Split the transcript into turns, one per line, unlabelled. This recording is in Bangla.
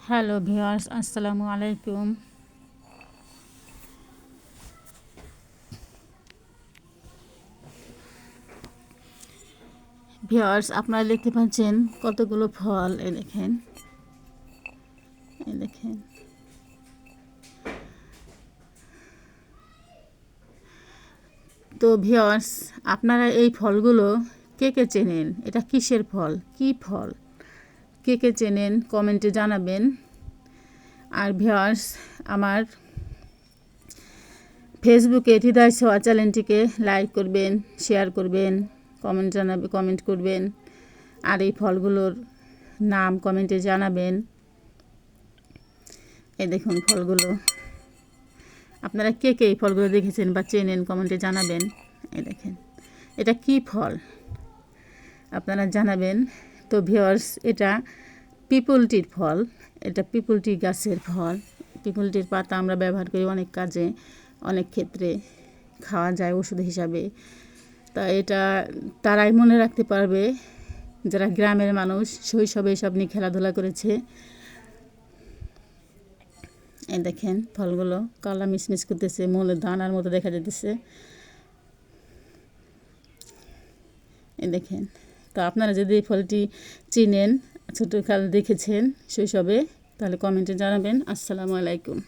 হ্যালো ভিউয়ার্স, আসসালামু আলাইকুম। ভিউয়ার্স, আপনারা দেখতে পাচ্ছেন কতগুলো ফল। এই দেখেন, এই দেখেন। তো ভিউয়ার্স, আপনারা এই ফলগুলো কে কে চেনেন? এটা কিসের ফল, কি ফল, কে কে চেনেন কমেন্টে জানাবেন। আর ভিউয়ার্স, আমার ফেসবুকে হৃদয় ছোঁয়া চ্যানেলটিকে লাইক করবেন, শেয়ার করবেন, কমেন্ট করবেন। আর এই ফলগুলোর নাম কমেন্টে জানাবেন। এই দেখুন ফলগুলো, আপনারা কে কে এই ফলগুলো দেখেছেন বা চেনেন কমেন্টে জানাবেন। এই দেখেন, এটা কি ফল আপনারা জানাবেন। তো ভিউয়ার্স, এটা পিপলটির ফল। এটা পিপলটি গাছের ফল। পিপলটির পাতা আমরা ব্যবহার করি অনেক কাজে, অনেক ক্ষেত্রে খাওয়া যায় ওষুধ হিসাবে। তা এটা তারাই মনে রাখতে পারবে যারা গ্রামের মানুষ, শৈশবে এসব নিয়ে খেলাধুলা করেছে। এই দেখেন ফলগুলো কালা মিশমিশ করতেছে, মূলের দানার মতো দেখা যেতেছে। এই দেখেন। তো আপনারা যদি এই ফলটি চিনেন, ছোটোকাল দেখেছেন শৈশবে, তাহলে কমেন্টে জানাবেন। আসসালামু আলাইকুম।